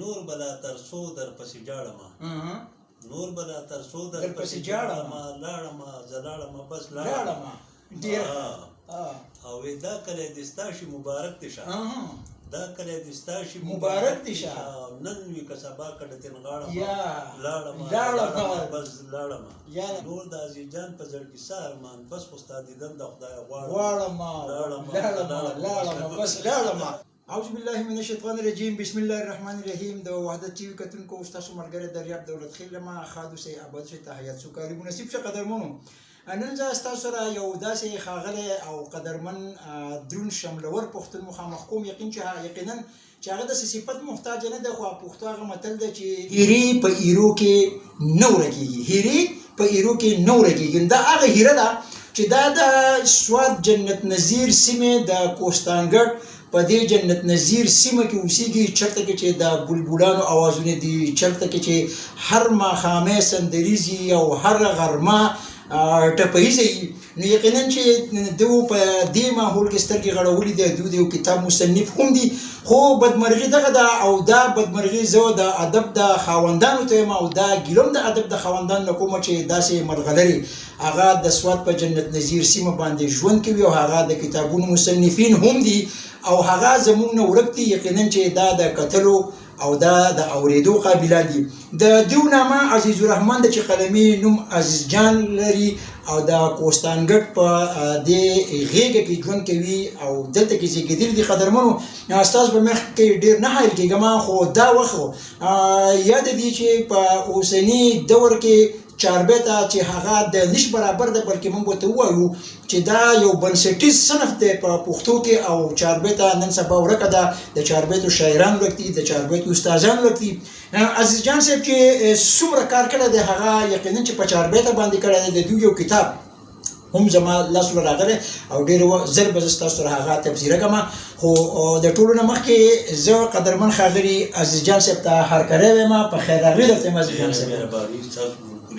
نور بلا تر څو در پسې جاړمه نور بلا تر څو در پسې جاړمه لاړمه زه لاړمه بس لاړمه ډېر او دا کلی دې ستا شي مبارک دې شه دا کلی دې ستا شي مبارک دې شه نن وي که سبا کډه تېن غاړمه لاړمه بس لاړمه نور د عزیز جان په زړګي سه ارمان بس خو ستا دیدن د خدای غواړمه لاړمه بس لاړمه. اعوذ بالله من الشیطان الرجیم. بسم الله الرحمن الرحیم. د وحدت ټي وي کتونکو ستاسو ملګری دریاب دولت خیل ما خادو سي آباد شي تحیات سو کاری مناسب شه قدرمنو. نن زه ستاسو سره یو داسې ښاغلی او قدرمن درون شملور پښتون مخامخ کوم یقینا چې هغه داسې صفت محتاج نه دی خو پښتو هغه متل دی چې هیرې په ایرو کې نه ورکېږي. هیرې په ایرو کې نه ورکېږي. دا هغه هیره ده چې دا د سوات جنت نظیر سیمې د کوستانګړ په دې جنت نظیر سیمه کې اوسېږي، چېرته کې چې د بلبلانو اوازونه دي، چېرته کې چې هر ماښامې سندریزي او هر غرمه ټپهیزه وي. نو یقینا چې دو په دې ماحول کې سترګې غړولې دي. دو د یو کتاب مصنف هم دي، خو بدمرغي دغه ده او دا بدمرغي زه د ادب د خاوندانو ته یم او دا ګیلم د ادب د خاوندانو نه کومه چې داسې مرغلرې هغه د سوات په جنت نظیر سیمه باندې ژوند کوي او هغه د کتابونو مصنفین هم دي او هغه زموږ نه ورک دي. یقینا چې دا د کتلو او دا د اوریدو قابله دي. د دیو نامه عزیز الرحمن د چې قلمي نوم عزیز جان لري او د کوستانګټ په دې غېږه کې ژوند کوي او دلته کې زیږېدلي دي. قدرمنو ستاسو په مخ کې ډېر نه حایل کېږم، خو دا وخت یاد دي چې په اوسني دور کې چاربیته چې هغه د نش برابر ده، بلکې موږ ورته ووایو چې دا یو بنسټیز صنف دی په پښتو کې او چاربیته نن سبا ورکه ده. د چاربیتو شاعران ورک دي، د چاربیتو استادان ورک دي. عزیز جان صاحب چې څومره کار کړی دی هغه یقینا چې په چاربیته باندې کړی دی. د دوی یو کتاب هم زما لاسو راغلی او ډېر زر به زه ستاسو سره هغه تبصره کوم، خو د ټولو نه مخکې زه قدرمن ښاغلي عزیز جان صاحب ته هرکلی وایم. په خیر راغلي درته یم عزیز جان صاحب. چې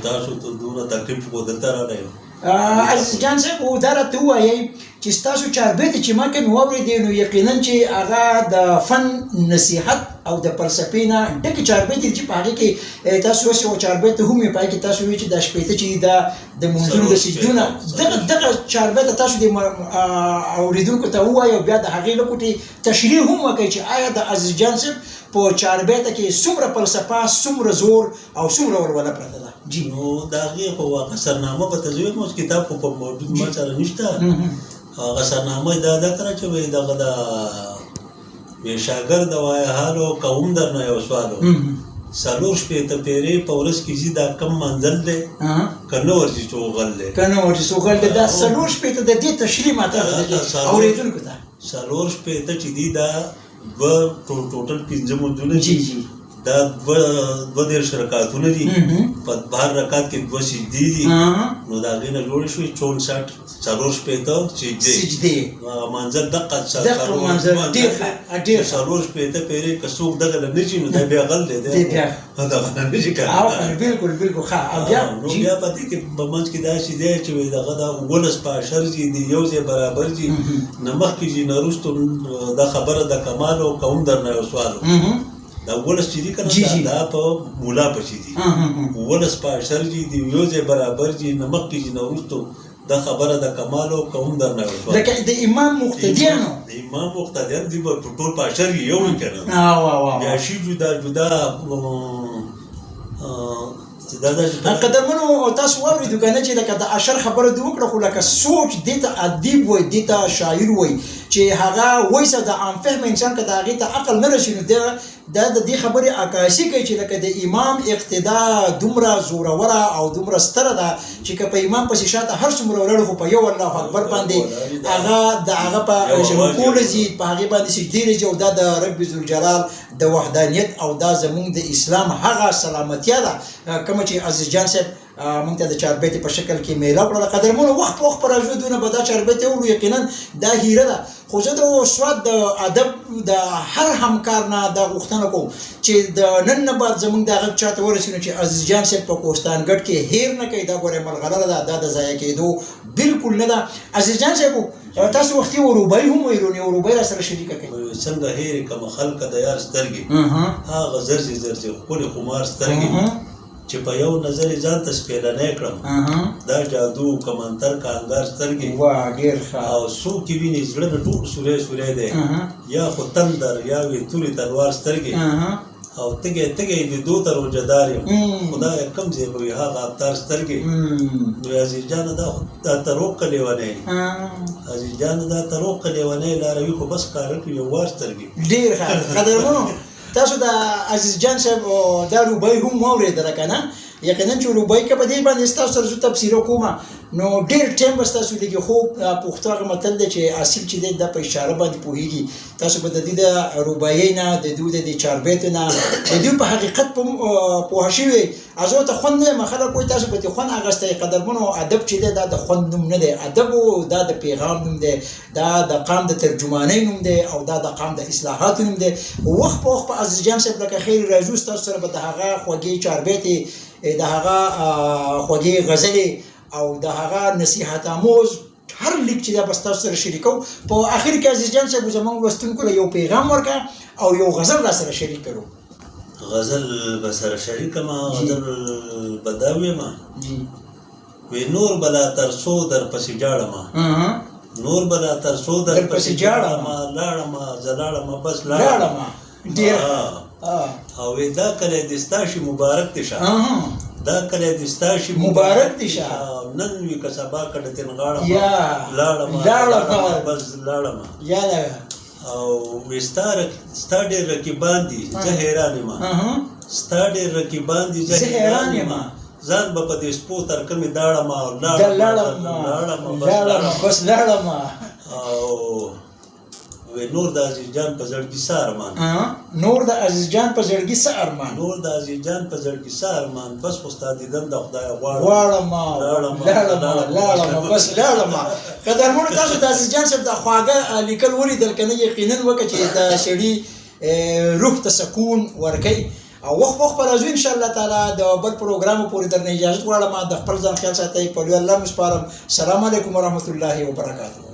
تاسو ته دومره تکلیف خو دلته راغلی یم. عزیز جان صاحب دا راته ووایئ چې ستاسو چاربیتې چې ما کومې واورېدې نو یقینا چې هغه د فن نصیحت او د فلسفې نه ډکې چاربیتې چې په هغې کې تاسو اوس یو چاربیت هم یې په هغې کې تاسو وایي چې دا شپېته چې دا د مونځونو د سجدو نه دغه چاربیته تاسو د اورېدونکو ته ووایئ او بیا د هغې له کوټې تشریح هم وکړئ چې آیا د عزیز جان صاحب په چاربیته کې څومره فلسفه، څومره زور او څومره ولوله پرته ده. جی نو د هغې خو قصرنامه به ته زه وایم، اوس کتاب خو په موجود ما سره نشته. قصرنامه دا ده کړه چې وایي دغه د شاګرد وایي حالو کوم درنه یو سوال و 4 شپېته پیرې په ورځ کې ځي دا کم منزل دی که نه ورځي چوغل دی دا 4 شپېته د دې تشریح ماته اورېدونکو ته 4 شپېته چې دي دا ټوټل 15 منځونه دي، دا 2 رکعتونه دي، په بهر رکعت کې 2 سجدې دي، نو د هغې نه جوړې شوې 64 4 شپېته سجدې. منزل دقه 4 شپېته پیرې که څوک دغه نه شي نو دا بیا غل دی، دغه نه شي کولی. بلکل نو بیا په دې کې په منځ کې داسې دی چې دغه د 19 په اشر ځي د یو ځای برابر ځي، نه مخکې ځي نه وروستو. دا خبره د کمال او کوم درنه یو سوال دا 19 چې دي که نه دا په مولا پسې دي، 19 په اشر ځي د یو ځای برابر ځي نه مخکې ځي نه وروستو. دا خبره د کمال او کوم درنه یو سوال لکه د امام مقتدیانو دي به ټول په اشر یو وي که نه بیا شي جدا جدا. قدرمنو تاسو واورېدو که نه چې لکه د اشر خبره دې وکړه، خو لکه سوچ دې ته ادیب وایي، دې ته شاعر وایي چې هغه وایي د عام فهم انسان که د هغې ته عقل نه رسي نو دا د دې خبرې عکاسي کوي چې لکه د امام اقتدا دومره زوروره او دومره ستره ده چې که په امام پسې شاته هر څومره ولاړ خو په یو الله اکبر باندې هغه د هغه په ژبکو لځي، په هغې باندې سجدې لځي او دا د رب ذوالجلال د وحدانیت او دا زمونږ د اسلام هغه سلامتیا ده کومه چې عزیز جان صاحب موږ ته د چاربیتې په شکل کې میله کړله. قدرمنو وخت په وخت په راځو دونه به دا چاربیتې وړو، یقینا دا هیره ده. خو زه د سواد د ادب د هر همکار نه دا غوښتنه کوم چې د نن نه بعد زموږ دا غږ چاته ورسي نو چې عزیز جان صاحب په کوهستانګټ کې هیر نه کوي. دا ګورې ملغلره ده، دا د ضایع کېدو بالکل نه ده. عزیز جان صاحب تاسو وختي وروبۍ هم ویلونې، وروبۍ را سره شریکه کوي. څنګه هېرې کړمه خلکه د یار سترګې، هغه زرزې زرزې ښکلې خمار سترګې چې په یو نظر یې ځان ته سپېلنی کړم. دا جادو کمنتر کانګار سترګې او څوک یې ویني زړه مې ټول سوری سوری دی، یا خو تندر یا وي تورې تلوار سترګې او تږی تږی د دو ته روژهدار یم. خدایه کوم ځای به وي هغه ابتار سترګې. نو عزیز جانه دا ته روغ لیونی، عزیز جانه دا ته روغ لیونی لاروي خو بس ښکاره کړي یو وار سترګې. ډېر ښه قدرمنو، تاسو د عزیز جان صاحب دا روبۍ هم واورېدله که نه؟ یقینا چې روبۍ که په دې باندې ستاسو سره زه تبصره کومه نو ډېر ټایم به ستاسو لګي. خو پښتو هغه متل دی چې اصل چې دی دا په اشاره باندې پوهېږي. تاسو به د دې د روبایۍ نه د دوی د دې چاربیتو نه د دوی په حقیقت پوه شوي. زه ته خوند نه یم، خلک وایي تاسو به دې خوند اخیستی. قدرمنو ادب چې دی دا د خوند نوم نه دی، ادب دا د پیغام نوم دی، دا د قام د ترجمانۍ نوم دی او دا د قام د اصلاحاتو نوم دی. وخت په وخت په عزیز جان صاحب لکه خیر راځو ستاسو سره به د هغه خوږې چاربیتې، د هغه خوږې غزلې او د هغه نصیحت آموز هر لیک چې دا به ستاسو سره شریکو. په آخر کې عزیز جان صاحب زموږ لوستونکو له یو پیغام ورکړه او یو غزل را سره شریک کړو. غزل به سره شریکه ما، غزل به دا ویمه وی نور بلا تر څو در پسې جاړمه، نور بلا تر څو در پسې جاړمه، لاړمه زه لاړمه بس لاړمه. او دا کلی دې ستا شي مبارک دې شه، دا کلی دې ستا شي مبارک دې شه. نن وي که سبا کډه تېن غاړمه لاړمه بس لاړمه. او وی ستا ډېر رقیبان دي زه حیران یم، ستا ډېر رقیبان دي زه حیران یم، ځان به په دې سپو تر کمې داړمه او لاړمه بس لاړمه. او نور د عزیز جان په زړګي څه ارمان، نور د عزیز جان په زړګي څه ارمان، نور د عزیز جان په زړګي څه ارمان، بس خو ستا دیدن د خدایه غواړمه بس لاړمه. قدرمنو تاسو د عزیز جان صاحب د خواږه لیکل ولیدل که نه؟ یقینا وکړه چې د سړي روح ته سکون ورکوي. او وخت په وخت به راځو انشاءالله تعالی د بل پروګرامو پورې درنه اجازت غواړم. د خپل ځان خیال ساتئ، په لوی الله مو سپارم. السلام علیکم ورحمة الله وبرکاته.